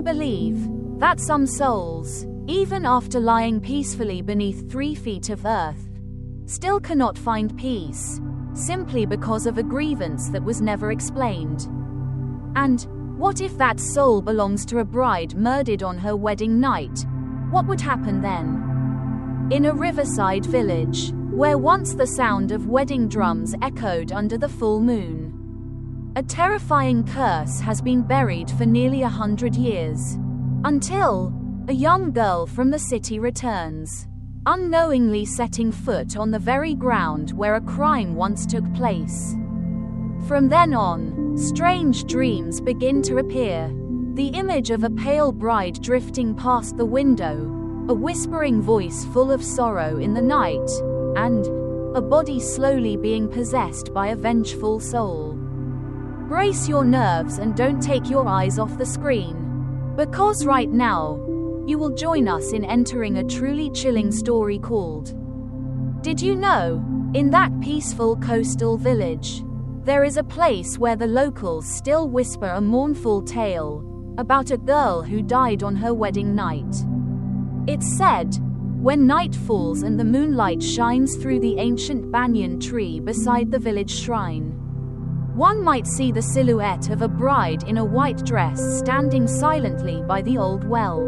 believe that some souls, even after lying peacefully beneath 3 feet of earth, still cannot find peace, simply because of a grievance that was never explained. And what if that soul belongs to a bride murdered on her wedding night? What would happen then? In a riverside village, where once the sound of wedding drums echoed under the full moon, a terrifying curse has been buried for nearly 100 years, until a young girl from the city returns, unknowingly setting foot on the very ground where a crime once took place. From then on, strange dreams begin to appear. The image of a pale bride drifting past the window, a whispering voice full of sorrow in the night, and a body slowly being possessed by a vengeful soul. Brace your nerves and don't take your eyes off the screen, because right now, you will join us in entering a truly chilling story called Did You Know? In that peaceful coastal village, there is a place where the locals still whisper a mournful tale about a girl who died on her wedding night. It's said, when night falls and the moonlight shines through the ancient banyan tree beside the village shrine, one might see the silhouette of a bride in a white dress standing silently by the old well.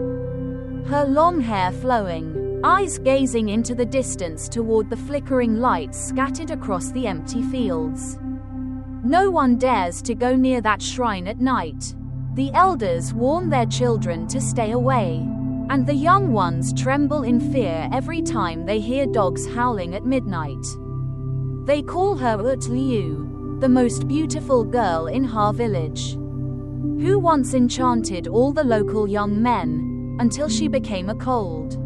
Her long hair flowing, eyes gazing into the distance toward the flickering lights scattered across the empty fields. No one dares to go near that shrine at night. The elders warn their children to stay away, and the young ones tremble in fear every time they hear dogs howling at midnight. They call her Ut Liu, the most beautiful girl in her village, who once enchanted all the local young men, until she became a cold,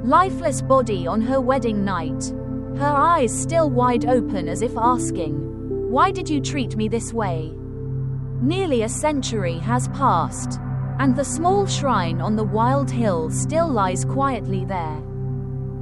lifeless body on her wedding night, her eyes still wide open as if asking, "Why did you treat me this way?" Nearly a century has passed, and the small shrine on the wild hill still lies quietly there,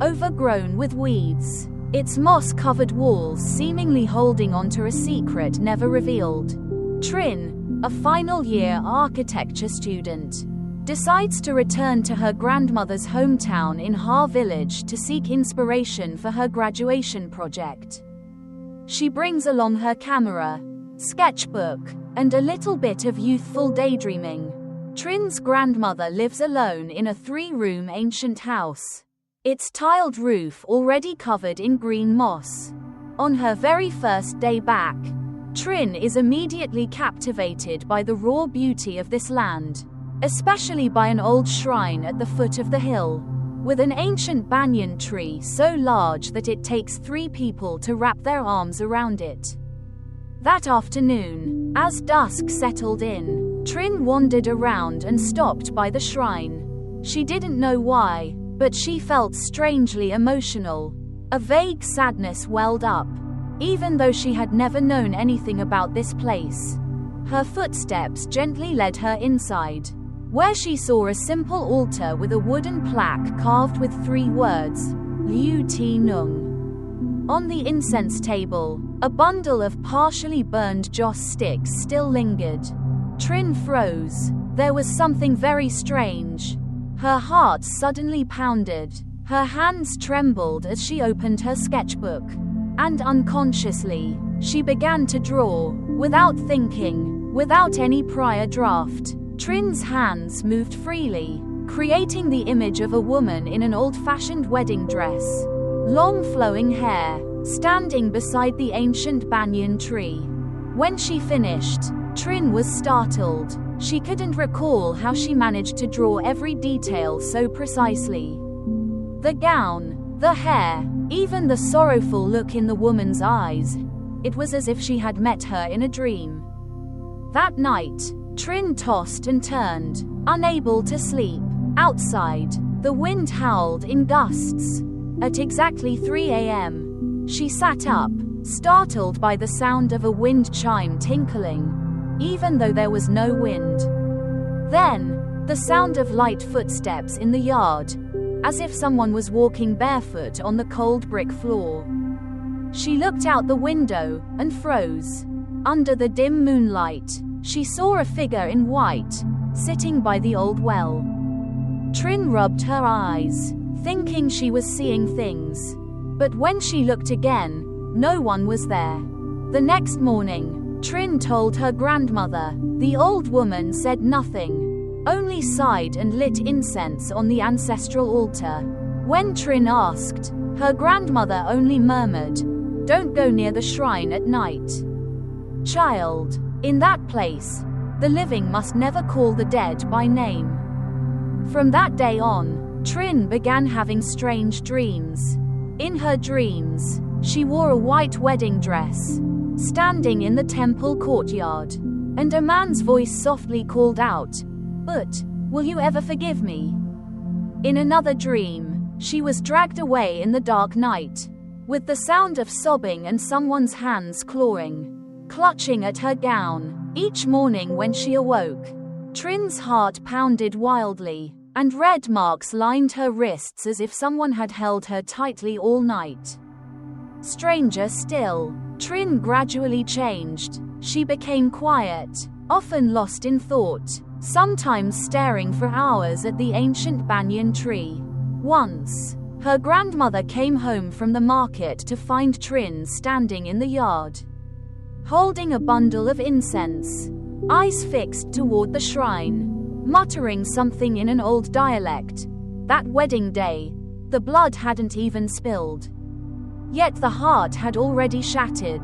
overgrown with weeds, its moss-covered walls seemingly holding onto a secret never revealed. Trin, a final-year architecture student, decides to return to her grandmother's hometown in her village to seek inspiration for her graduation project. She brings along her camera, sketchbook, and a little bit of youthful daydreaming. Trin's grandmother lives alone in a 3-room ancient house, its tiled roof already covered in green moss. On her very first day back, Trin is immediately captivated by the raw beauty of this land, especially by an old shrine at the foot of the hill, with an ancient banyan tree so large that it takes 3 people to wrap their arms around it. That afternoon, as dusk settled in, Trin wandered around and stopped by the shrine. She didn't know why, but she felt strangely emotional. A vague sadness welled up, even though she had never known anything about this place. Her footsteps gently led her inside, where she saw a simple altar with a wooden plaque carved with 3 words, Liu Ti Nung. On the incense table, a bundle of partially burned joss sticks still lingered. Trin froze. There was something very strange. Her heart suddenly pounded. Her hands trembled as she opened her sketchbook. And unconsciously, she began to draw, without thinking, without any prior draft. Trin's hands moved freely, creating the image of a woman in an old-fashioned wedding dress, long flowing hair, standing beside the ancient banyan tree. When she finished, Trin was startled. She couldn't recall how she managed to draw every detail so precisely. The gown, the hair, even the sorrowful look in the woman's eyes. It was as if she had met her in a dream. That night, Trin tossed and turned, unable to sleep. Outside, the wind howled in gusts. At exactly 3 a.m., she sat up, startled by the sound of a wind chime tinkling, even though there was no wind. Then, the sound of light footsteps in the yard, as if someone was walking barefoot on the cold brick floor. She looked out the window and froze. Under the dim moonlight, she saw a figure in white, sitting by the old well. Trin rubbed her eyes, thinking she was seeing things. But when she looked again, no one was there. The next morning, Trin told her grandmother. The old woman said nothing, only sighed and lit incense on the ancestral altar. When Trin asked, her grandmother only murmured, "Don't go near the shrine at night. Child, in that place, the living must never call the dead by name." From that day on, Trin began having strange dreams. In her dreams, she wore a white wedding dress, standing in the temple courtyard, and a man's voice softly called out, "But, will you ever forgive me?" In another dream, she was dragged away in the dark night, with the sound of sobbing and someone's hands clawing, clutching at her gown. Each morning when she awoke, Trin's heart pounded wildly, and red marks lined her wrists as if someone had held her tightly all night. Stranger still, Trin gradually changed. She became quiet, often lost in thought, sometimes staring for hours at the ancient banyan tree. Once, her grandmother came home from the market to find Trin standing in the yard, holding a bundle of incense, eyes fixed toward the shrine, muttering something in an old dialect. That wedding day, the blood hadn't even spilled. Yet the heart had already shattered.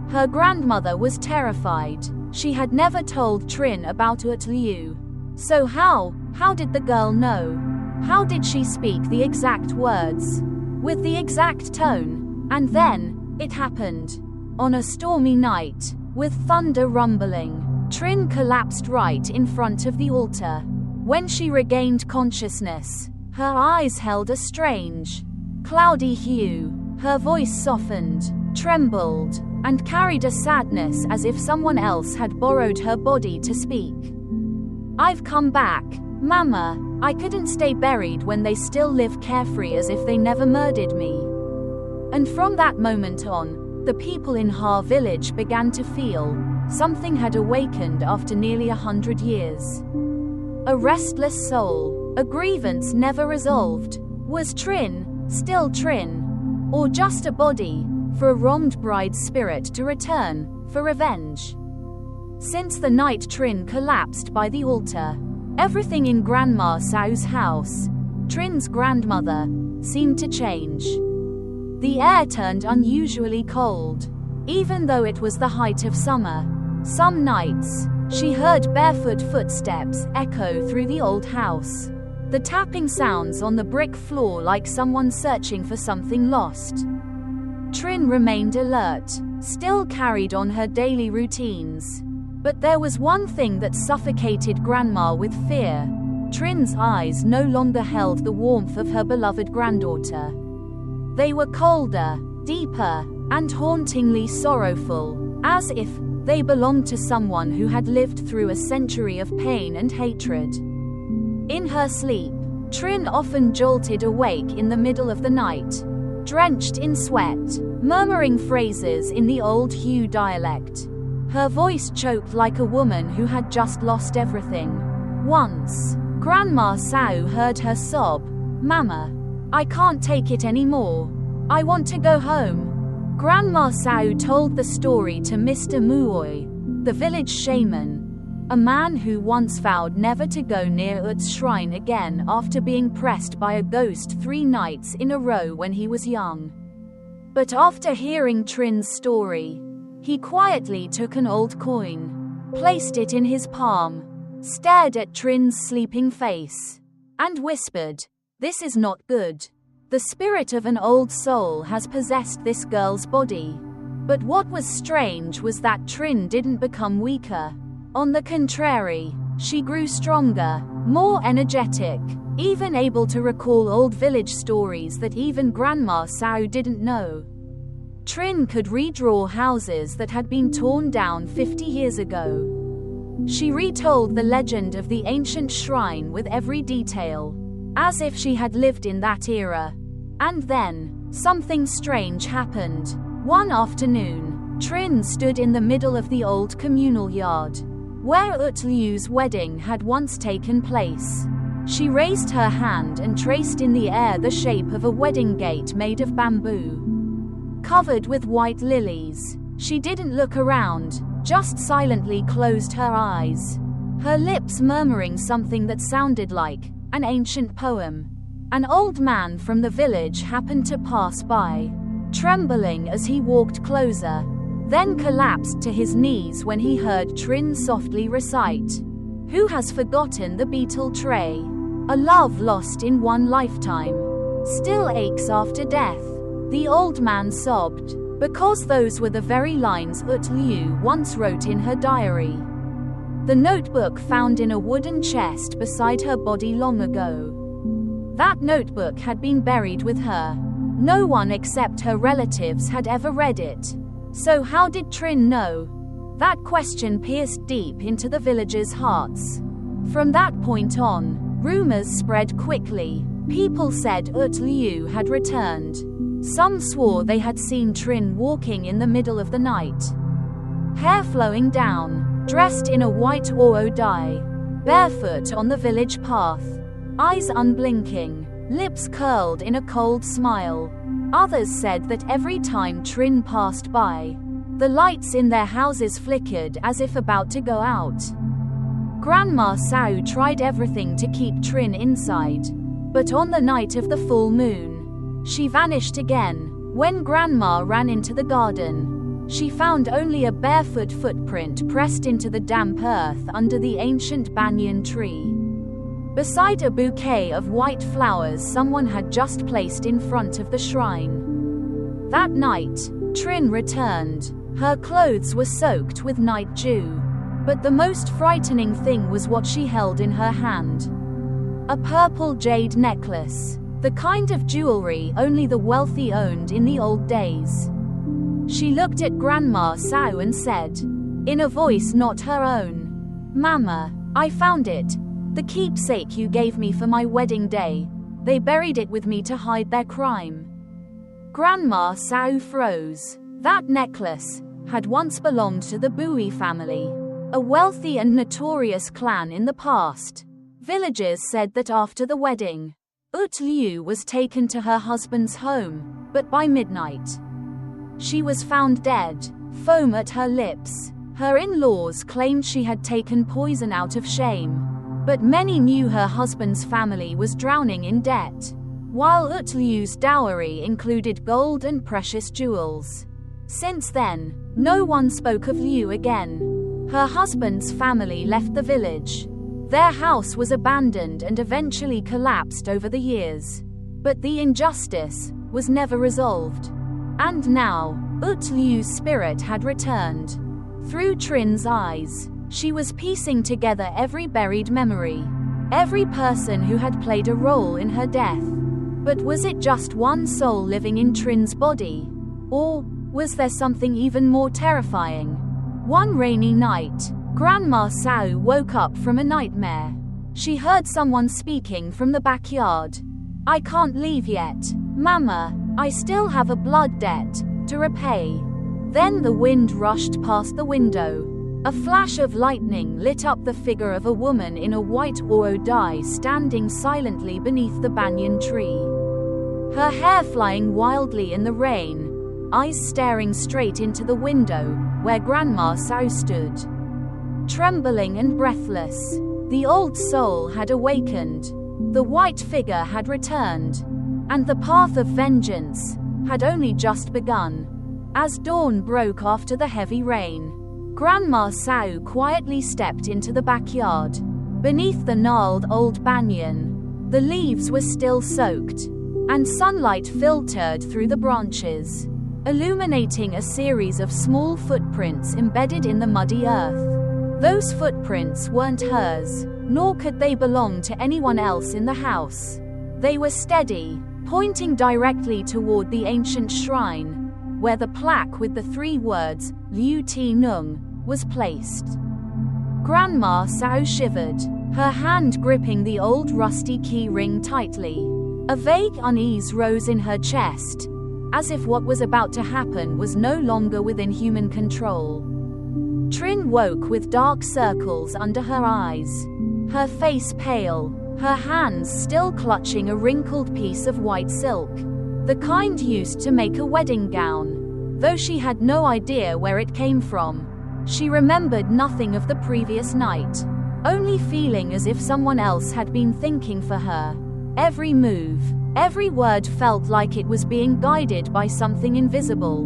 Her grandmother was terrified. She had never told Trin about Ut Liu. So how did the girl know? How did she speak the exact words, with the exact tone? And then, it happened. On a stormy night, with thunder rumbling, Trin collapsed right in front of the altar. When she regained consciousness, her eyes held a strange, cloudy hue. Her voice softened, trembled, and carried a sadness as if someone else had borrowed her body to speak. "I've come back, Mama. I couldn't stay buried when they still live carefree as if they never murdered me." And from that moment on, the people in Ha village began to feel something had awakened after nearly 100 years. A restless soul, a grievance never resolved. Was Trin still Trin? Or just a body, for a wronged bride's spirit to return, for revenge? Since the night Trin collapsed by the altar, everything in Grandma Sao's house, Trin's grandmother, seemed to change. The air turned unusually cold, even though it was the height of summer. Some nights, she heard barefoot footsteps echo through the old house, the tapping sounds on the brick floor like someone searching for something lost. Trin remained alert, still carried on her daily routines. But there was one thing that suffocated Grandma with fear. Trin's eyes no longer held the warmth of her beloved granddaughter. They were colder, deeper, and hauntingly sorrowful, as if they belonged to someone who had lived through a century of pain and hatred. In her sleep, Trin often jolted awake in the middle of the night, drenched in sweat, murmuring phrases in the old Hu dialect. Her voice choked like a woman who had just lost everything. Once, Grandma Sao heard her sob, "Mama, I can't take it anymore. I want to go home." Grandma Sao told the story to Mr. Muoy, the village shaman, a man who once vowed never to go near Ut's shrine again after being pressed by a ghost 3 nights in a row when he was young. But after hearing Trin's story, he quietly took an old coin, placed it in his palm, stared at Trin's sleeping face, and whispered, "This is not good. The spirit of an old soul has possessed this girl's body." But what was strange was that Trin didn't become weaker. On the contrary, she grew stronger, more energetic, even able to recall old village stories that even Grandma Sao didn't know. Trin could redraw houses that had been torn down 50 years ago. She retold the legend of the ancient shrine with every detail, as if she had lived in that era. And then, something strange happened. One afternoon, Trin stood in the middle of the old communal yard. where Liu's wedding had once taken place. She raised her hand and traced in the air the shape of a wedding gate made of bamboo, covered with white lilies. She didn't look around, just silently closed her eyes, her lips murmuring something that sounded like an ancient poem. An old man from the village happened to pass by, trembling as he walked closer, then collapsed to his knees when he heard Trin softly recite, "Who has forgotten the beetle tray? A love lost in one lifetime still aches after death." The old man sobbed, because those were the very lines Liu once wrote in her diary. The notebook found in a wooden chest beside her body long ago. That notebook had been buried with her. No one except her relatives had ever read it. So how did Trin know? That question pierced deep into the villagers' hearts. From that point on, rumors spread quickly. People said Liu had returned. Some swore they had seen Trin walking in the middle of the night, hair flowing down, dressed in a white dye, barefoot on the village path, eyes unblinking, lips curled in a cold smile. Others said that every time Trin passed by, the lights in their houses flickered as if about to go out. Grandma Sao tried everything to keep Trin inside, but on the night of the full moon, she vanished again. When Grandma ran into the garden, she found only a barefoot footprint pressed into the damp earth under the ancient banyan tree, beside a bouquet of white flowers someone had just placed in front of the shrine. That night, Trin returned. Her clothes were soaked with night dew, but the most frightening thing was what she held in her hand. A purple jade necklace, the kind of jewelry only the wealthy owned in the old days. She looked at Grandma Sao and said, in a voice not her own, "Mama, I found it. The keepsake you gave me for my wedding day. They buried it with me to hide their crime." Grandma Sao froze. That necklace had once belonged to the Bui family, a wealthy and notorious clan in the past. Villagers said that after the wedding, Liu was taken to her husband's home, but by midnight, she was found dead, foam at her lips. Her in-laws claimed she had taken poison out of shame, but many knew her husband's family was drowning in debt, while Liu's dowry included gold and precious jewels. Since then, no one spoke of Liu again. Her husband's family left the village. Their house was abandoned and eventually collapsed over the years. But the injustice was never resolved. And now, Liu's spirit had returned. Through Trin's eyes, she was piecing together every buried memory, every person who had played a role in her death. But was it just one soul living in Trin's body? Or was there something even more terrifying? One rainy night, Grandma Sao woke up from a nightmare. She heard someone speaking from the backyard. "I can't leave yet, Mama. I still have a blood debt to repay." Then the wind rushed past the window. A flash of lightning lit up the figure of a woman in a white dye standing silently beneath the banyan tree, her hair flying wildly in the rain, eyes staring straight into the window where Grandma Sao stood. Trembling and breathless, the old soul had awakened. The white figure had returned, and the path of vengeance had only just begun. As dawn broke after the heavy rain, Grandma Sao quietly stepped into the backyard. Beneath the gnarled old banyan, the leaves were still soaked, and sunlight filtered through the branches, illuminating a series of small footprints embedded in the muddy earth. Those footprints weren't hers, nor could they belong to anyone else in the house. They were steady, pointing directly toward the ancient shrine, where the plaque with the 3 words, Liu Ti Nung, was placed. Grandma Sao shivered, her hand gripping the old rusty key ring tightly. A vague unease rose in her chest, as if what was about to happen was no longer within human control. Trin woke with dark circles under her eyes. Her face pale, her hands still clutching a wrinkled piece of white silk, the kind used to make a wedding gown. Though she had no idea where it came from, she remembered nothing of the previous night, only feeling as if someone else had been thinking for her. Every move, every word felt like it was being guided by something invisible.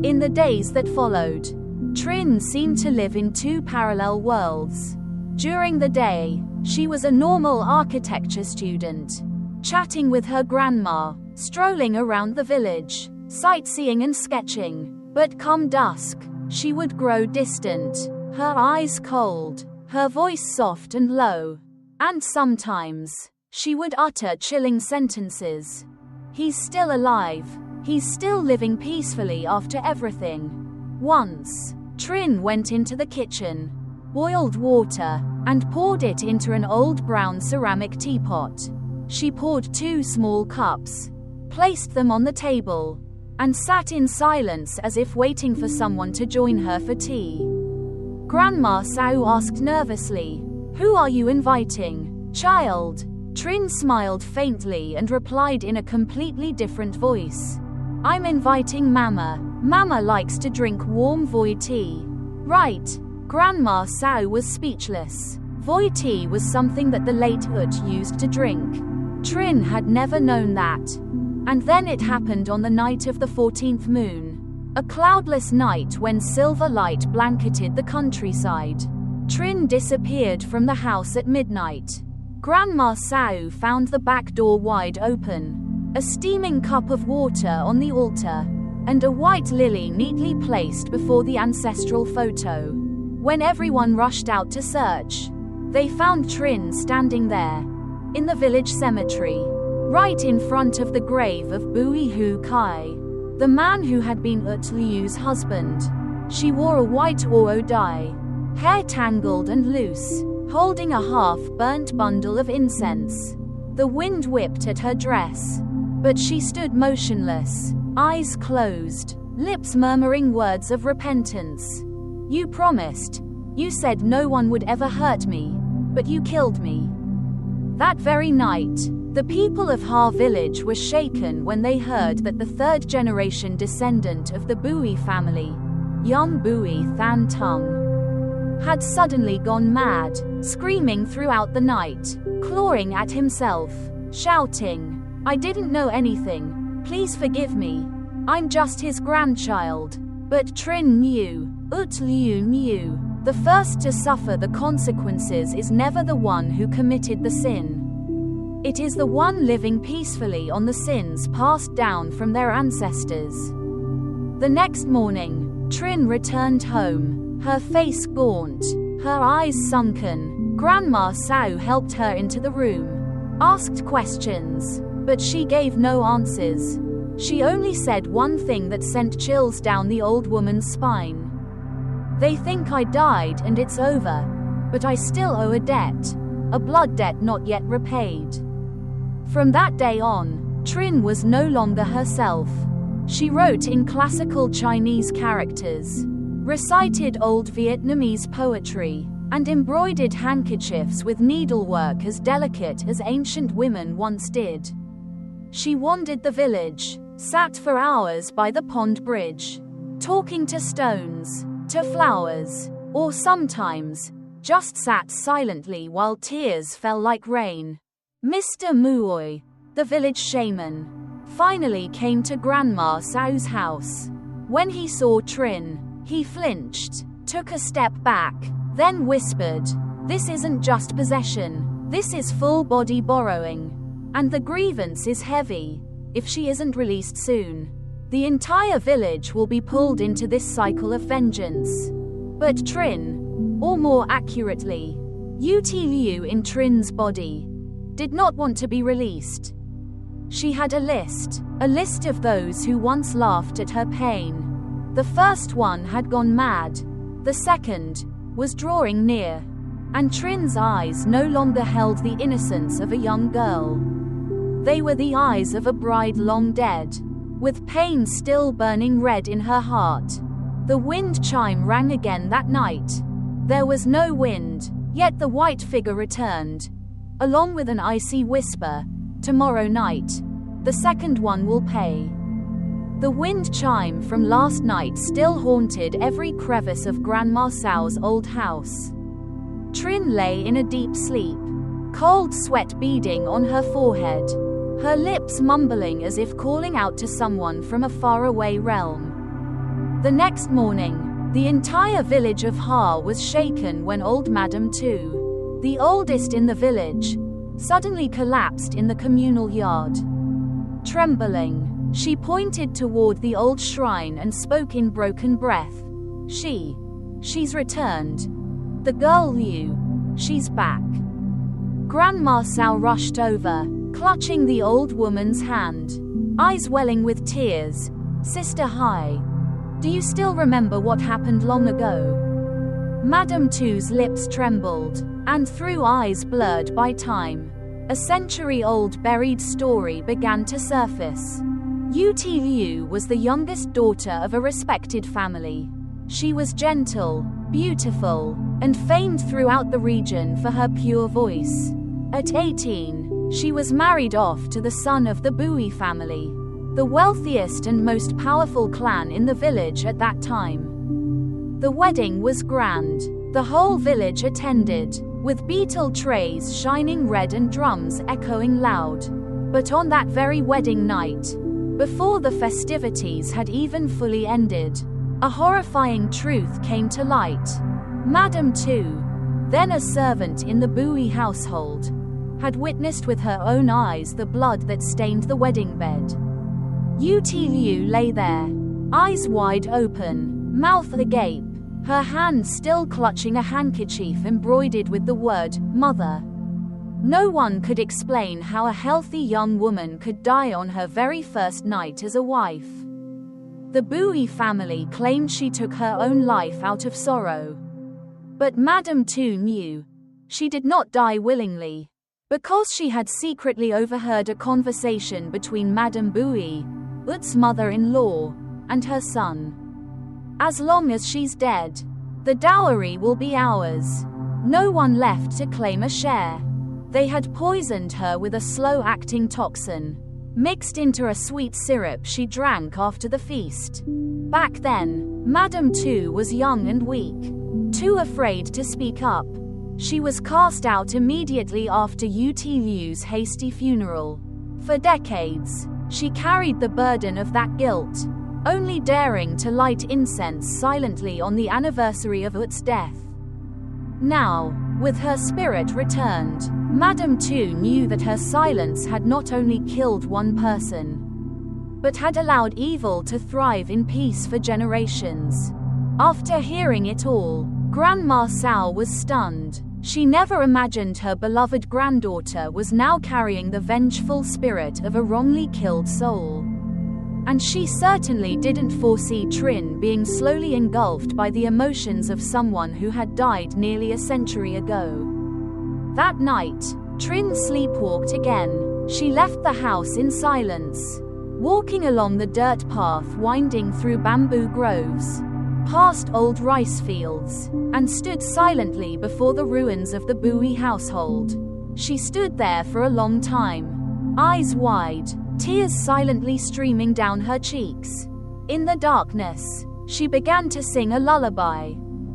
In the days that followed, Trin seemed to live in two parallel worlds. During the day, she was a normal architecture student, chatting with her grandma, strolling around the village, sightseeing and sketching. But come dusk, she would grow distant, her eyes cold, her voice soft and low. And sometimes, she would utter chilling sentences. He's still alive. He's still living peacefully after everything. Once, Trin went into the kitchen, boiled water, and poured it into an old brown ceramic teapot. She poured 2 small cups, placed them on the table, and sat in silence as if waiting for someone to join her for tea. Grandma Sao asked nervously, "Who are you inviting, child?" Trin smiled faintly and replied in a completely different voice. "I'm inviting Mama. Mama likes to drink warm voi tea." Right. Grandma Sao was speechless. Voi tea was something that the late Ut used to drink. Trin had never known that. And then it happened on the night of the 14th moon. A cloudless night when silver light blanketed the countryside. Trin disappeared from the house at midnight. Grandma Sao found the back door wide open, a steaming cup of water on the altar, and a white lily neatly placed before the ancestral photo. When everyone rushed out to search, they found Trin standing there, in the village cemetery, right in front of the grave of Bui Hu Kai, the man who had been Ut Liu's husband. She wore a white Oro dye, hair tangled and loose, holding a half-burnt bundle of incense. The wind whipped at her dress, but she stood motionless, eyes closed, lips murmuring words of repentance. "You promised. You said no one would ever hurt me, but you killed me." That very night, the people of Ha village were shaken when they heard that the third-generation descendant of the Bui family, young Bui Than Tung, had suddenly gone mad, screaming throughout the night, clawing at himself, shouting, "I didn't know anything, please forgive me. I'm just his grandchild." But Trin knew, Ut Liu knew, the first to suffer the consequences is never the one who committed the sin. It is the one living peacefully on the sins passed down from their ancestors. The next morning, Trin returned home, her face gaunt, her eyes sunken. Grandma Sao helped her into the room, asked questions, but she gave no answers. She only said one thing that sent chills down the old woman's spine. "They think I died and it's over, but I still owe a debt, a blood debt not yet repaid." From that day on, Trin was no longer herself. She wrote in classical Chinese characters, recited old Vietnamese poetry, and embroidered handkerchiefs with needlework as delicate as ancient women once did. She wandered the village, sat for hours by the pond bridge, talking to stones, to flowers, or sometimes, just sat silently while tears fell like rain. Mr. Muoi, the village shaman, finally came to Grandma Sao's house. When he saw Trin, he flinched, took a step back, then whispered, "This isn't just possession, this is full-body borrowing. And the grievance is heavy. If she isn't released soon, the entire village will be pulled into this cycle of vengeance." But Trin, or more accurately, Ut Liu in Trin's body, did not want to be released. She had a list of those who once laughed at her pain. The first one had gone mad, the second was drawing near, and Trin's eyes no longer held the innocence of a young girl. They were the eyes of a bride long dead, with pain still burning red in her heart. The wind chime rang again that night. There was no wind, yet the white figure returned, along with an icy whisper, "Tomorrow night, the second one will pay." The wind chime from last night still haunted every crevice of Grandma Sal's old house. Trin lay in a deep sleep, cold sweat beading on her forehead, her lips mumbling as if calling out to someone from a faraway realm. The next morning, the entire village of Ha was shaken when old Madame Tu, the oldest in the village, suddenly collapsed in the communal yard. Trembling, she pointed toward the old shrine and spoke in broken breath. She's returned. The girl Liu, she's back." Grandma Sal rushed over, clutching the old woman's hand, eyes welling with tears. "Sister Hai, do you still remember what happened long ago?" Madame Tu's lips trembled, and through eyes blurred by time, a century-old buried story began to surface. Yuti Liu was the youngest daughter of a respected family. She was gentle, beautiful, and famed throughout the region for her pure voice. At 18, she was married off to the son of the Bui family, the wealthiest and most powerful clan in the village at that time. The wedding was grand. The whole village attended, with beetle trays shining red and drums echoing loud. But on that very wedding night, before the festivities had even fully ended, a horrifying truth came to light. Madame Tu, then a servant in the Bui household, had witnessed with her own eyes the blood that stained the wedding bed. Yuti Liu lay there, eyes wide open, mouth agape, her hand still clutching a handkerchief embroidered with the word, "Mother." No one could explain how a healthy young woman could die on her very first night as a wife. The Bui family claimed she took her own life out of sorrow. But Madame Tu knew. She did not die willingly, because she had secretly overheard a conversation between Madame Bui, Ut's mother-in-law, and her son. "As long as she's dead, the dowry will be ours. No one left to claim a share." They had poisoned her with a slow-acting toxin, mixed into a sweet syrup she drank after the feast. Back then, Madame Tu was young and weak, too afraid to speak up. She was cast out immediately after Yuti Liu's hasty funeral. For decades, she carried the burden of that guilt, only daring to light incense silently on the anniversary of Ut's death. Now, with her spirit returned, Madame Tu knew that her silence had not only killed one person, but had allowed evil to thrive in peace for generations. After hearing it all, Grandma Sal was stunned. She never imagined her beloved granddaughter was now carrying the vengeful spirit of a wrongly killed soul. And she certainly didn't foresee Trin being slowly engulfed by the emotions of someone who had died nearly a century ago. That night, Trin sleepwalked again. She left the house in silence, walking along the dirt path winding through bamboo groves, past old rice fields, and stood silently before the ruins of the Bui household. She stood there for a long time, eyes wide, tears silently streaming down her cheeks. In the darkness, she began to sing a lullaby.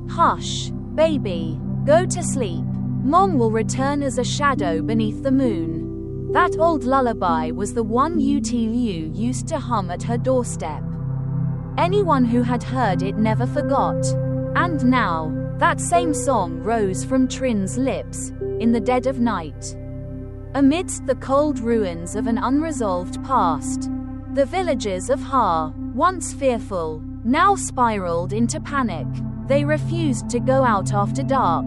"Hush, baby, go to sleep. Mom will return as a shadow beneath the moon." That old lullaby was the one Yuti Liu used to hum at her doorstep. Anyone who had heard it never forgot. And now, that same song rose from Trin's lips, in the dead of night. Amidst the cold ruins of an unresolved past, the villagers of Ha, once fearful, now spiraled into panic. They refused to go out after dark.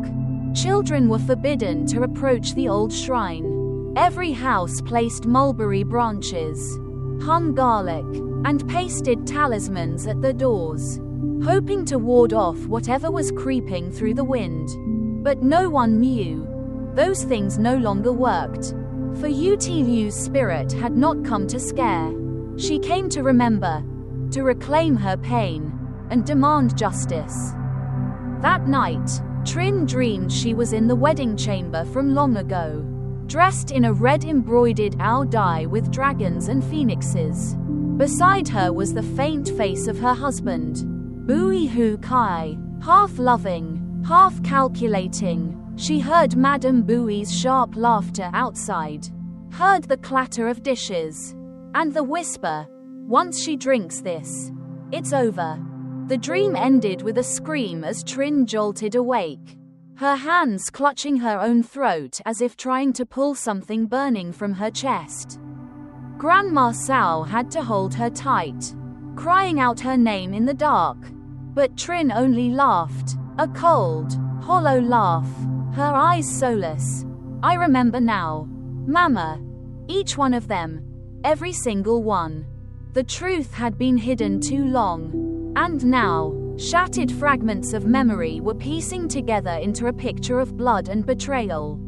Children were forbidden to approach the old shrine. Every house placed mulberry branches, hung garlic, and pasted talismans at the doors, hoping to ward off whatever was creeping through the wind. But no one knew. Those things no longer worked. For Yuti Liu's spirit had not come to scare. She came to remember, to reclaim her pain, and demand justice. That night, Trin dreamed she was in the wedding chamber from long ago, dressed in a red embroidered owl dye with dragons and phoenixes. Beside her was the faint face of her husband, Bui Hu Kai, half loving, half calculating. She heard Madame Bui's sharp laughter outside, heard the clatter of dishes, and the whisper, "Once she drinks this, it's over." The dream ended with a scream as Trin jolted awake, her hands clutching her own throat as if trying to pull something burning from her chest. Grandma Sao had to hold her tight, crying out her name in the dark. But Trin only laughed, a cold, hollow laugh, her eyes soulless. "I remember now, Mama. Each one of them. Every single one. The truth had been hidden too long. And now, shattered fragments of memory were piecing together into a picture of blood and betrayal.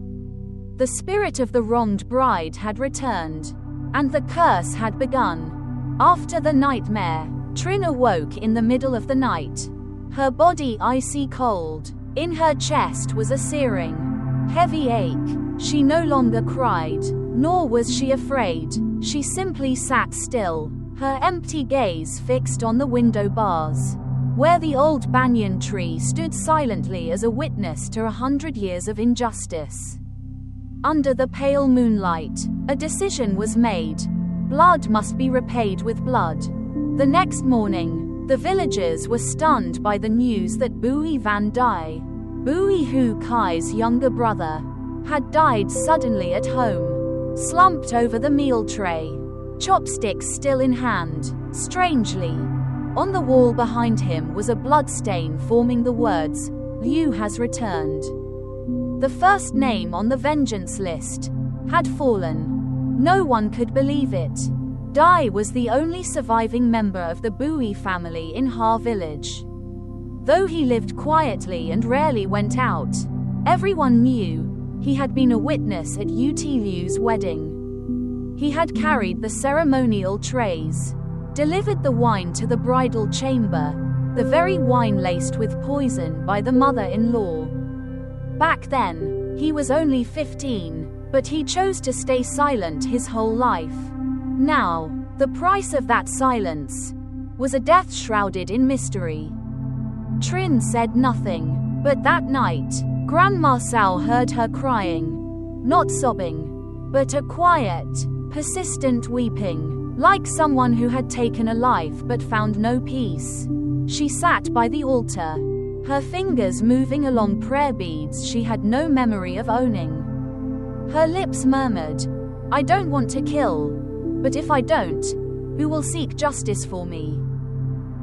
The spirit of the wronged bride had returned, and the curse had begun. After the nightmare, Trin awoke in the middle of the night, her body icy cold. In her chest was a searing, heavy ache. She no longer cried, nor was she afraid. She simply sat still, her empty gaze fixed on the window bars, where the old banyan tree stood silently as a witness to 100 years of injustice. Under the pale moonlight, a decision was made. Blood must be repaid with blood. The next morning, the villagers were stunned by the news that Bui Van Dai, Bui Hu Kai's younger brother, had died suddenly at home, slumped over the meal tray, chopsticks still in hand. Strangely, on the wall behind him was a bloodstain forming the words, "Liu has returned." The first name on the vengeance list had fallen. No one could believe it. Dai was the only surviving member of the Bui family in Ha village. Though he lived quietly and rarely went out, everyone knew he had been a witness at Ut Liu's wedding. He had carried the ceremonial trays, delivered the wine to the bridal chamber, the very wine laced with poison by the mother-in-law. Back then, he was only 15, but he chose to stay silent his whole life. Now, the price of that silence was a death shrouded in mystery. Trin said nothing, but that night, Grandma Sao heard her crying. Not sobbing, but a quiet, persistent weeping, like someone who had taken a life but found no peace. She sat by the altar, her fingers moving along prayer beads she had no memory of owning. Her lips murmured, "I don't want to kill, but if I don't, who will seek justice for me?"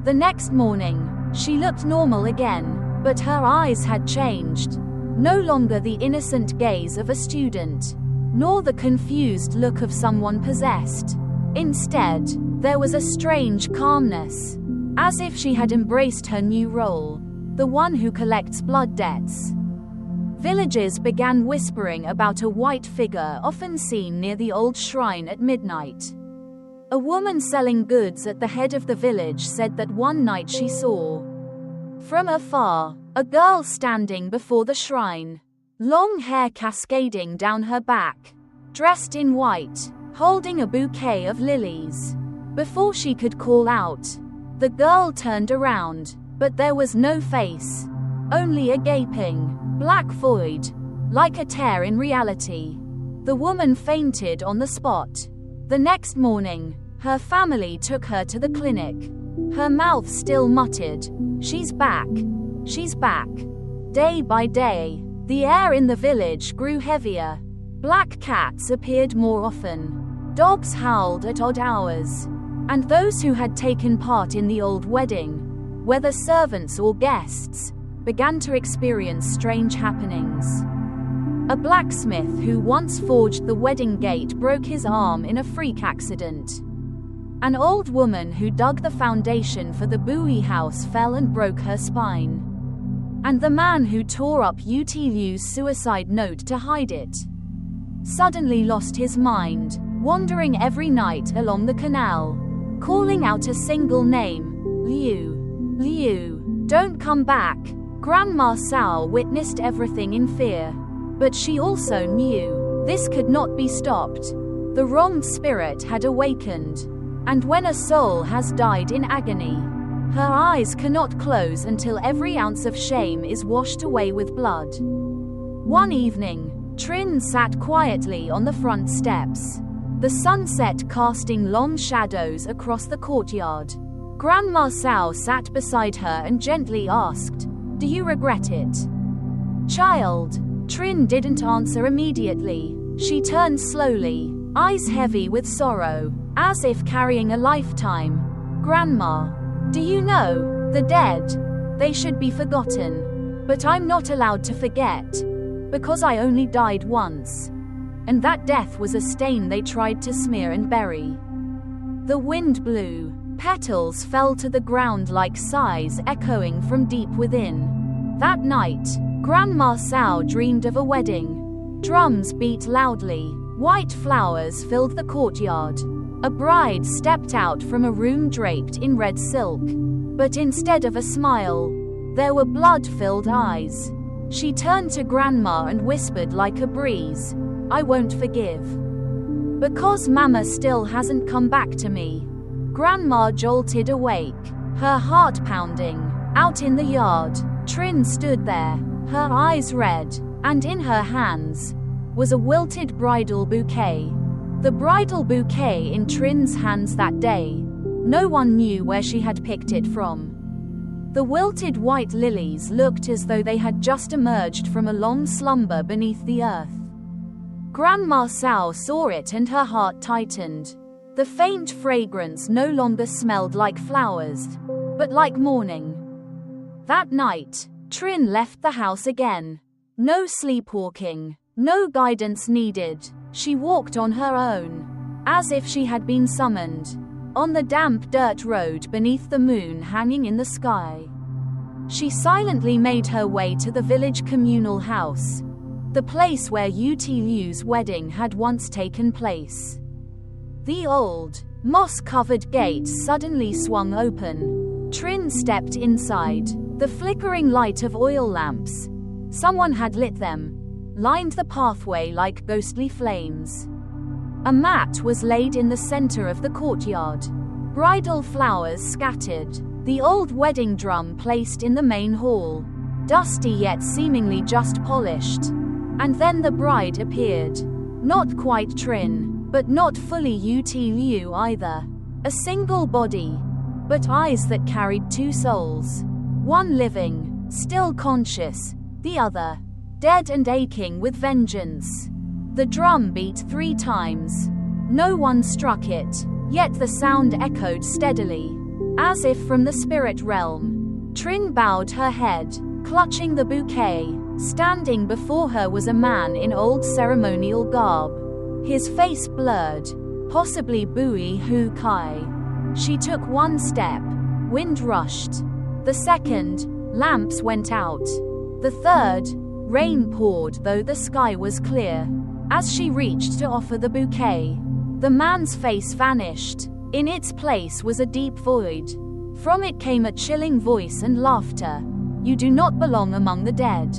The next morning, she looked normal again, but her eyes had changed. No longer the innocent gaze of a student, nor the confused look of someone possessed. Instead, there was a strange calmness, as if she had embraced her new role, the one who collects blood debts. Villagers began whispering about a white figure often seen near the old shrine at midnight. A woman selling goods at the head of the village said that one night she saw, from afar, a girl standing before the shrine, long hair cascading down her back, dressed in white, holding a bouquet of lilies. Before she could call out, the girl turned around, but there was no face, only a gaping, black void, like a tear in reality. The woman fainted on the spot. The next morning, her family took her to the clinic. Her mouth still muttered, "She's back. She's back." Day by day, the air in the village grew heavier. Black cats appeared more often. Dogs howled at odd hours. And those who had taken part in the old wedding, whether servants or guests, began to experience strange happenings. A blacksmith who once forged the wedding gate broke his arm in a freak accident. An old woman who dug the foundation for the Bui house fell and broke her spine. And the man who tore up Ut Liu's suicide note to hide it suddenly lost his mind, wandering every night along the canal, calling out a single name, Liu. Liu, don't come back. Grandma Sao witnessed everything in fear. But she also knew this could not be stopped. The wronged spirit had awakened. And when a soul has died in agony, her eyes cannot close until every ounce of shame is washed away with blood. One evening, Trin sat quietly on the front steps, the sunset casting long shadows across the courtyard. Grandma Sao sat beside her and gently asked, "Do you regret it?" "Child." Trin didn't answer immediately. She turned slowly, eyes heavy with sorrow, as if carrying a lifetime. "Grandma, do you know, the dead, they should be forgotten. But I'm not allowed to forget, because I only died once. And that death was a stain they tried to smear and bury." The wind blew. Petals fell to the ground like sighs echoing from deep within. That night, Grandma Sao dreamed of a wedding. Drums beat loudly, white flowers filled the courtyard. A bride stepped out from a room draped in red silk. But instead of a smile, there were blood-filled eyes. She turned to Grandma and whispered like a breeze, "I won't forgive. Because Mama still hasn't come back to me." Grandma jolted awake, her heart pounding. Out in the yard, Trin stood there, her eyes red, and in her hands was a wilted bridal bouquet. The bridal bouquet in Trin's hands that day, no one knew where she had picked it from. The wilted white lilies looked as though they had just emerged from a long slumber beneath the earth. Grandma Sao saw it and her heart tightened. The faint fragrance no longer smelled like flowers, but like morning. That night, Trin left the house again. No sleepwalking, no guidance needed. She walked on her own, as if she had been summoned, on the damp dirt road beneath the moon hanging in the sky. She silently made her way to the village communal house, the place where Ut Liu's wedding had once taken place. The old, moss-covered gates suddenly swung open. Trin stepped inside. The flickering light of oil lamps, someone had lit them, lined the pathway like ghostly flames. A mat was laid in the center of the courtyard. Bridal flowers scattered. The old wedding drum placed in the main hall, dusty yet seemingly just polished. And then the bride appeared. Not quite Trin, but not fully Ut Liu either. A single body, but eyes that carried two souls. One living, still conscious, the other, dead and aching with vengeance. The drum beat 3 times. No one struck it, yet the sound echoed steadily, as if from the spirit realm. Trin bowed her head, clutching the bouquet. Standing before her was a man in old ceremonial garb, his face blurred, possibly Bui Hu Kai. She took one step. Wind rushed. The second, lamps went out. The third, rain poured though the sky was clear. As she reached to offer the bouquet, the man's face vanished. In its place was a deep void. From it came a chilling voice and laughter. "You do not belong among the dead.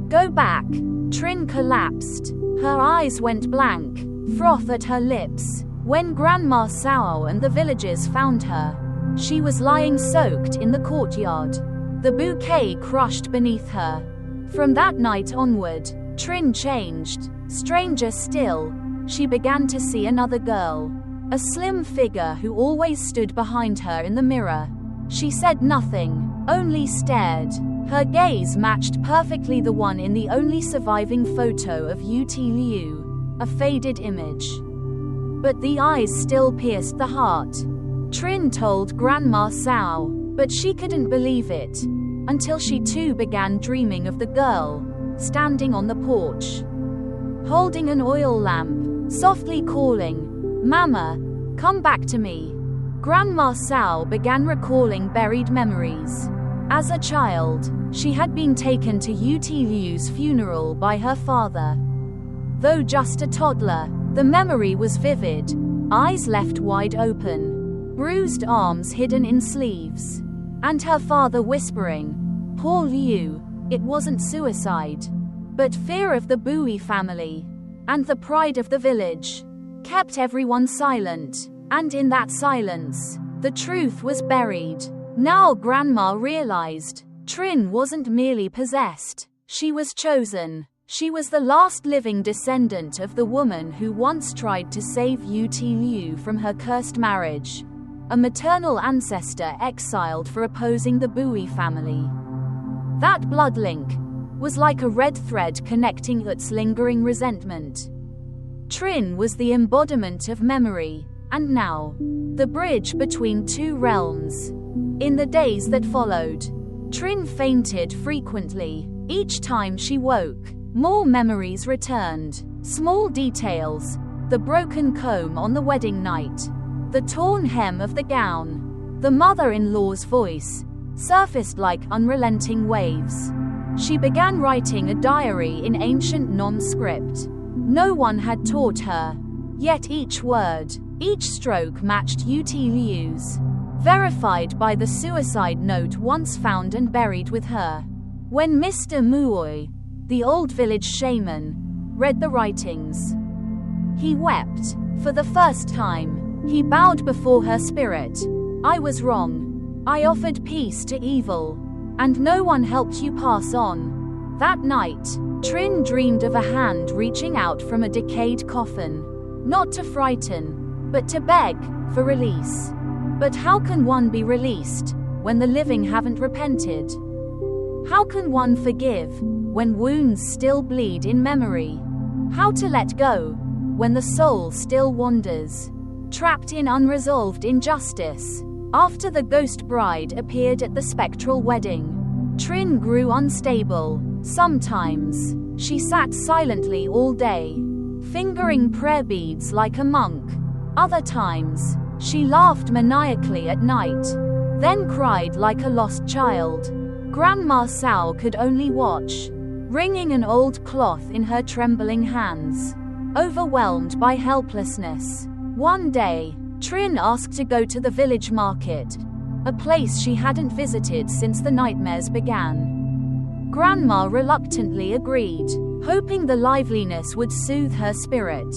Go back." Trin collapsed. Her eyes went blank, froth at her lips. When Grandma Sao and the villagers found her, she was lying soaked in the courtyard, the bouquet crushed beneath her. From that night onward, Trin changed. Stranger still, she began to see another girl, a slim figure who always stood behind her in the mirror. She said nothing, only stared. Her gaze matched perfectly the one in the only surviving photo of Ut Liu, a faded image. But the eyes still pierced the heart. Trin told Grandma Sao, but she couldn't believe it, until she too began dreaming of the girl, standing on the porch, holding an oil lamp, softly calling, "Mama, come back to me." Grandma Sao began recalling buried memories. As a child, she had been taken to Ut Liu's funeral by her father. Though just a toddler, the memory was vivid, eyes left wide open, bruised arms hidden in sleeves. and her father whispering, "Poor Liu, it wasn't suicide, but fear of the Bui family, and the pride of the village," kept everyone silent, and in that silence, the truth was buried. Now Grandma realized, Trin wasn't merely possessed, she was chosen. She was the last living descendant of the woman who once tried to save Ut Liu from her cursed marriage, a maternal ancestor exiled for opposing the Bui family. That blood link was like a red thread connecting Ut's lingering resentment. Trin was the embodiment of memory, and now, the bridge between two realms. In the days that followed, Trin fainted frequently. Each time she woke, more memories returned. Small details, the broken comb on the wedding night, the torn hem of the gown, the mother-in-law's voice, surfaced like unrelenting waves. She began writing a diary in ancient Nom-script. No one had taught her, yet each word, each stroke matched Ut Liu's, verified by the suicide note once found and buried with her. When Mr. Muoi, the old village shaman, read the writings, he wept. For the first time, he bowed before her spirit. "I was wrong. I offered peace to evil, and no one helped you pass on." That night, Trin dreamed of a hand reaching out from a decayed coffin, not to frighten, but to beg for release. But how can one be released when the living haven't repented? How can one forgive when wounds still bleed in memory? How to let go when the soul still wanders, trapped in unresolved injustice? After the ghost bride appeared at the spectral wedding, Trin grew unstable. Sometimes, she sat silently all day, fingering prayer beads like a monk. Other times, she laughed maniacally at night, then cried like a lost child. Grandma Sao could only watch, wringing an old cloth in her trembling hands, overwhelmed by helplessness. One day, Trin asked to go to the village market, a place she hadn't visited since the nightmares began. Grandma reluctantly agreed, hoping the liveliness would soothe her spirit.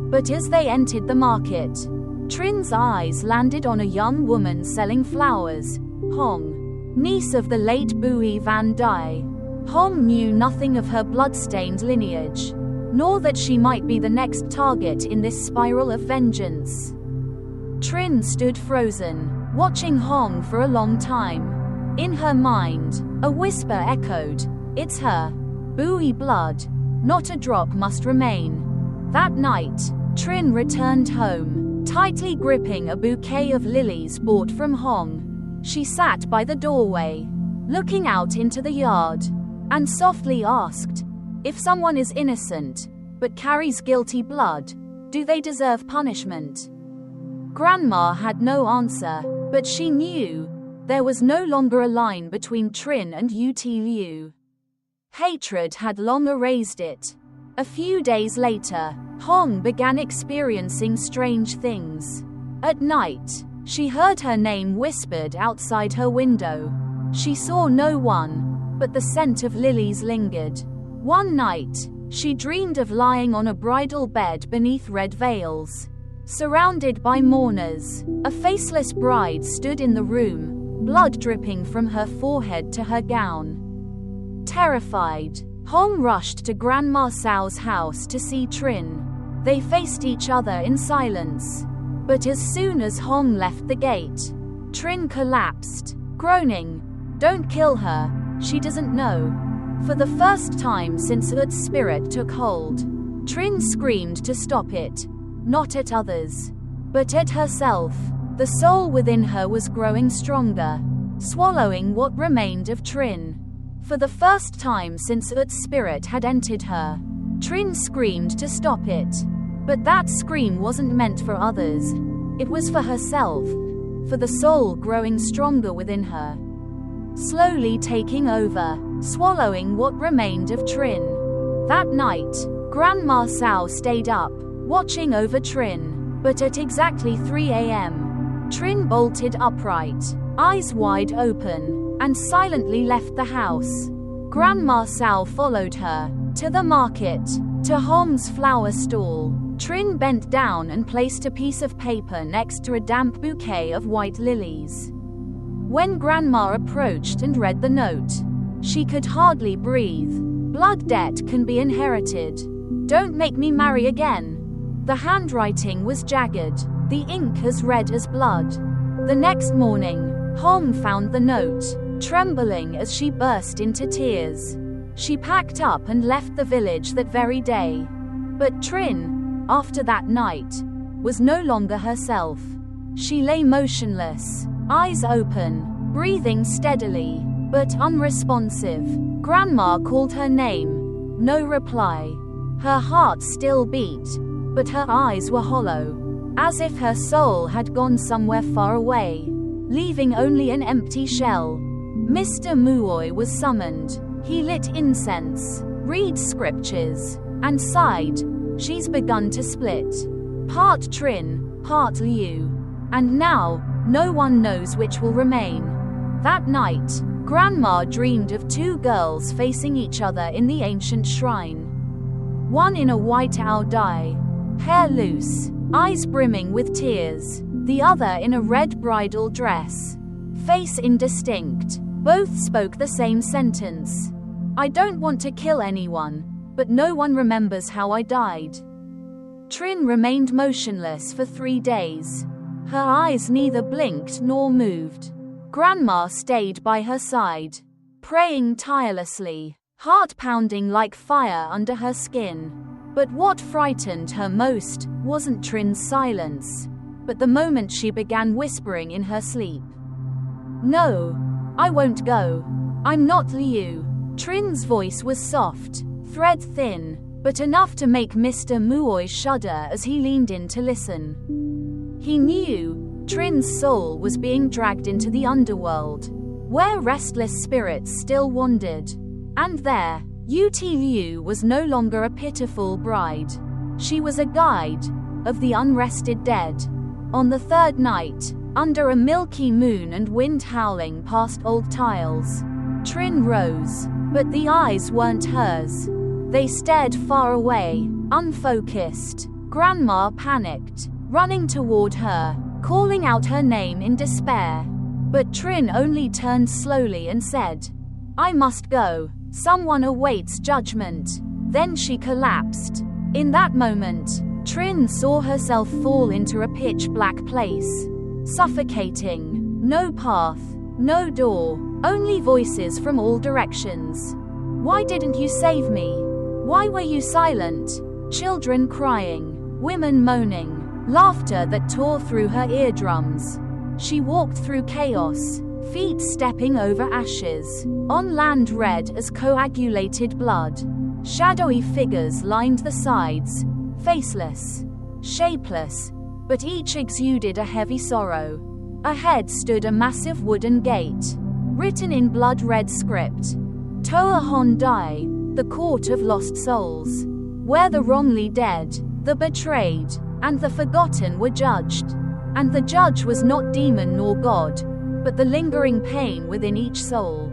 But as they entered the market, Trin's eyes landed on a young woman selling flowers, Hong, niece of the late Bui Van Dai. Hong knew nothing of her blood-stained lineage, nor that she might be the next target in this spiral of vengeance. Trin stood frozen, watching Hong for a long time. In her mind, a whisper echoed, "It's her. Bui blood. Not a drop must remain." That night, Trin returned home, tightly gripping a bouquet of lilies bought from Hong. She sat by the doorway, looking out into the yard, and softly asked, "If someone is innocent, but carries guilty blood, do they deserve punishment?" Grandma had no answer, but she knew there was no longer a line between Trin and Ut Liu. Hatred had long erased it. A few days later, Hong began experiencing strange things. At night, she heard her name whispered outside her window. She saw no one, but the scent of lilies lingered. One night, she dreamed of lying on a bridal bed beneath red veils. Surrounded by mourners, a faceless bride stood in the room, blood dripping from her forehead to her gown. Terrified, Hong rushed to Grandma Sao's house to see Trin. They faced each other in silence. But as soon as Hong left the gate, Trin collapsed, groaning, "Don't kill her, she doesn't know." For the first time since Ut's spirit took hold, Trin screamed to stop it, not at others, but at herself. The soul within her was growing stronger, swallowing what remained of Trin. For the first time since Ut's spirit had entered her, Trin screamed to stop it. But that scream wasn't meant for others. It was for herself, for the soul growing stronger within her, slowly taking over, swallowing what remained of Trin. That night, Grandma Sao stayed up, watching over Trin. But at exactly 3 a.m., Trin bolted upright, eyes wide open, and silently left the house. Grandma Sao followed her, to the market, to Holmes' flower stall. Trin bent down and placed a piece of paper next to a damp bouquet of white lilies. When Grandma approached and read the note, she could hardly breathe. Blood debt can be inherited. Don't make me marry again. The handwriting was jagged, the ink as red as blood. The next morning, Holm found the note, trembling as she burst into tears. She packed up and left the village that very day. But Trin, after that night, was no longer herself. She lay motionless, eyes open, breathing steadily, but unresponsive. Grandma called her name. No reply. Her heart still beat, but her eyes were hollow, as if her soul had gone somewhere far away, leaving only an empty shell. Mr. Muoy was summoned. He lit incense, read scriptures, and sighed. She's begun to split. Part Trin, part Liu. And now, no one knows which will remain. That night, Grandma dreamed of two girls facing each other in the ancient shrine. One in a white owl dye, hair loose, eyes brimming with tears. The other in a red bridal dress, face indistinct. Both spoke the same sentence. I don't want to kill anyone, but no one remembers how I died. Trin remained motionless for 3 days. Her eyes neither blinked nor moved. Grandma stayed by her side, praying tirelessly, heart pounding like fire under her skin. But what frightened her most wasn't Trin's silence, but the moment she began whispering in her sleep. No, I won't go. I'm not Liu. Trin's voice was soft, thread thin, but enough to make Mr. Muoy shudder as he leaned in to listen. He knew Trin's soul was being dragged into the underworld, where restless spirits still wandered. And there, Ut Liu was no longer a pitiful bride. She was a guide of the unrested dead. On the third night, under a milky moon and wind howling past old tiles, Trin rose, but the eyes weren't hers. They stared far away, unfocused. Grandma panicked, running toward her, calling out her name in despair. But Trin only turned slowly and said, I must go. Someone awaits judgment. Then she collapsed. In that moment, Trin saw herself fall into a pitch-black place. Suffocating. No path, no door, only voices from all directions. Why didn't you save me? Why were you silent? Children crying, women moaning, laughter that tore through her eardrums. She walked through chaos, feet stepping over ashes, on land red as coagulated blood. Shadowy figures lined the sides, faceless, shapeless, but each exuded a heavy sorrow. Ahead stood a massive wooden gate, written in blood-red script. Toa Hon Dai, the court of lost souls, where the wrongly dead, the betrayed, and the forgotten were judged. And the judge was not demon nor god, but the lingering pain within each soul.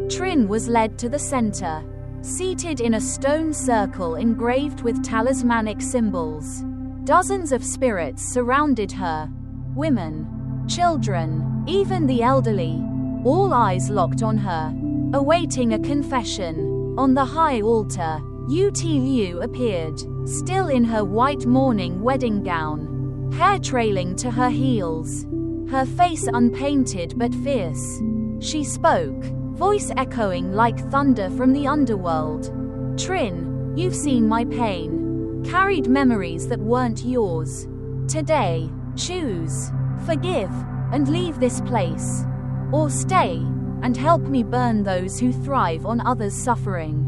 Trin was led to the center, seated in a stone circle engraved with talismanic symbols. Dozens of spirits surrounded her, women, children, even the elderly, all eyes locked on her, awaiting a confession. On the high altar, Ut Liu appeared, still in her white mourning wedding gown, hair trailing to her heels, her face unpainted but fierce. She spoke, voice echoing like thunder from the underworld. Trin, you've seen my pain, carried memories that weren't yours. Today, choose, forgive, and leave this place. Or stay, and help me burn those who thrive on others' suffering.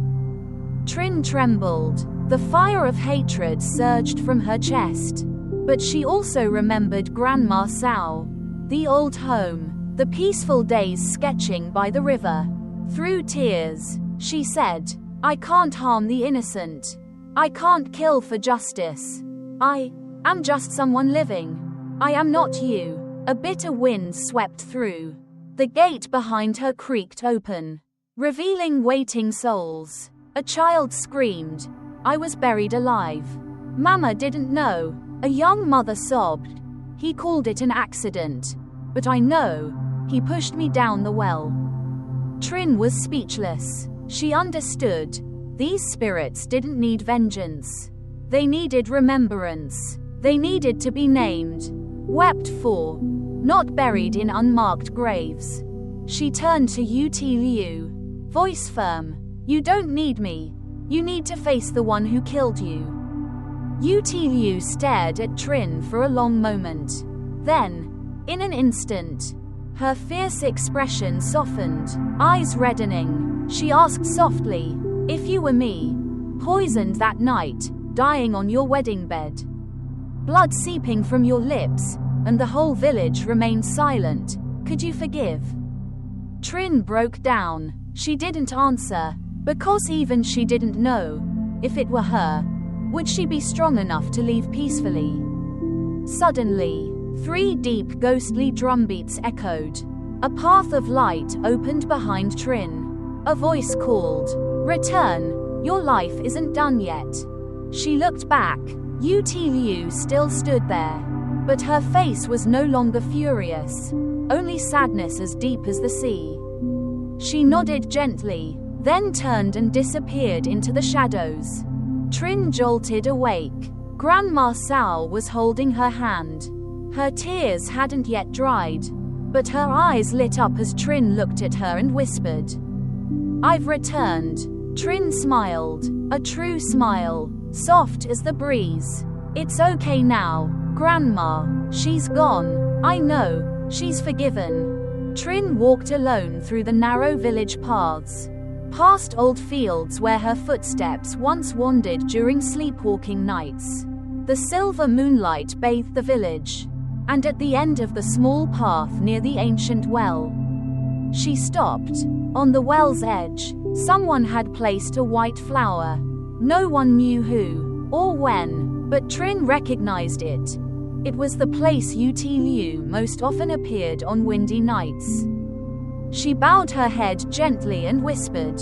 Trin trembled. The fire of hatred surged from her chest. But she also remembered Grandma Sao, the old home, the peaceful days sketching by the river. Through tears, she said, I can't harm the innocent. I can't kill for justice. I am just someone living. I am not you. A bitter wind swept through. The gate behind her creaked open, revealing waiting souls. A child screamed. I was buried alive. Mama didn't know. A young mother sobbed. He called it an accident. But I know. He pushed me down the well. Trin was speechless. She understood. These spirits didn't need vengeance. They needed remembrance. They needed to be named, wept for, not buried in unmarked graves. She turned to Ut Liu, voice firm. You don't need me. You need to face the one who killed you. Ut Liu stared at Trin for a long moment. Then, in an instant, her fierce expression softened, eyes reddening. She asked softly, if you were me, poisoned that night, dying on your wedding bed, blood seeping from your lips, and the whole village remained silent, could you forgive? Trin broke down. She didn't answer, because even she didn't know, if it were her, would she be strong enough to leave peacefully? Suddenly, 3 deep ghostly drumbeats echoed. A path of light opened behind Trin. A voice called, return, your life isn't done yet. She looked back. Ut Liu still stood there, but her face was no longer furious, only sadness as deep as the sea. She nodded gently, then turned and disappeared into the shadows. Trin jolted awake. Grandma Sao was holding her hand. Her tears hadn't yet dried, but her eyes lit up as Trin looked at her and whispered, I've returned. Trin smiled, a true smile, soft as the breeze. It's okay now, Grandma. She's gone. I know, she's forgiven. Trin walked alone through the narrow village paths, past old fields where her footsteps once wandered during sleepwalking nights. The silver moonlight bathed the village, and at the end of the small path near the ancient well, she stopped. On the well's edge, someone had placed a white flower. No one knew who, or when, but Trin recognized it. It was the place Ut Liu most often appeared on windy nights. She bowed her head gently and whispered,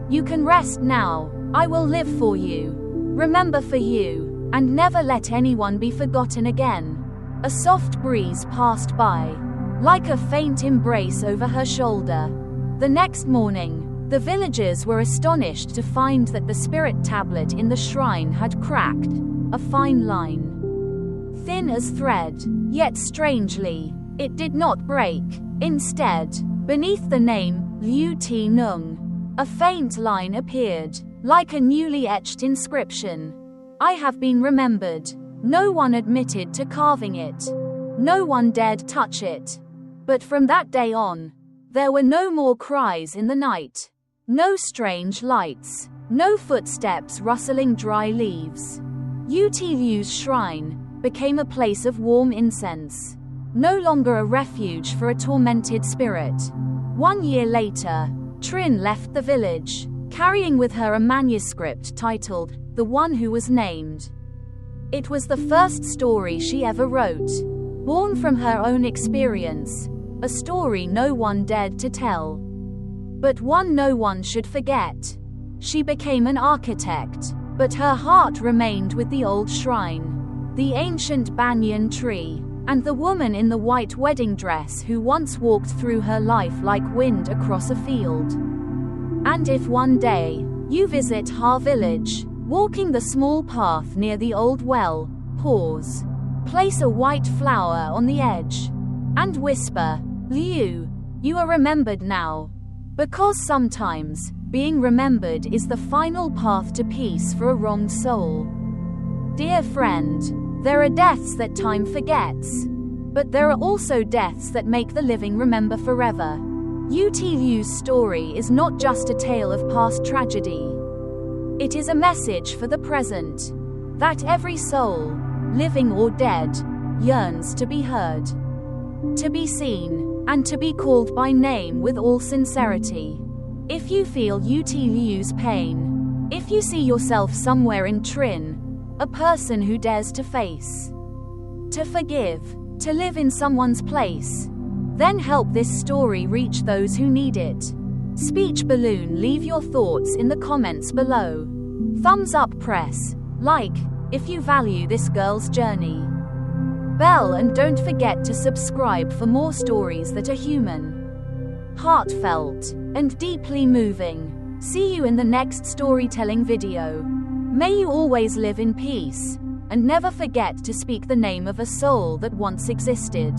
You can rest now. I will live for you, remember for you, and never let anyone be forgotten again. A soft breeze passed by, like a faint embrace over her shoulder. The next morning, the villagers were astonished to find that the spirit tablet in the shrine had cracked, a fine line, thin as thread, yet strangely, it did not break. Instead, beneath the name, Liu Ti Nung, a faint line appeared, like a newly etched inscription. I have been remembered. No one admitted to carving it. No one dared touch it. But from that day on, there were no more cries in the night. No strange lights. No footsteps rustling dry leaves. Ut Liu's shrine became a place of warm incense. No longer a refuge for a tormented spirit. 1 year later, Trin left the village, carrying with her a manuscript titled, The One Who Was Named. It was the first story she ever wrote, born from her own experience, a story no one dared to tell, but one no one should forget. She became an architect, but her heart remained with the old shrine, the ancient banyan tree, and the woman in the white wedding dress who once walked through her life like wind across a field. And if one day you visit Ha village, walking the small path near the old well, pause, place a white flower on the edge, and whisper, Liu, you are remembered now. Because sometimes, being remembered is the final path to peace for a wronged soul. Dear friend, there are deaths that time forgets, but there are also deaths that make the living remember forever. Ut Liu's story is not just a tale of past tragedy. It is a message for the present, that every soul, living or dead, yearns to be heard, to be seen, and to be called by name with all sincerity. If you feel Ut Liu's pain, if you see yourself somewhere in Trin, a person who dares to face, to forgive, to live in someone's place. Then help this story reach those who need it. Speech balloon. Leave your thoughts in the comments below. Thumbs up, press like if you value this girl's journey. Bell, and don't forget to subscribe for more stories that are human, heartfelt, and deeply moving. See you in the next storytelling video. May you always live in peace, and never forget to speak the name of a soul that once existed.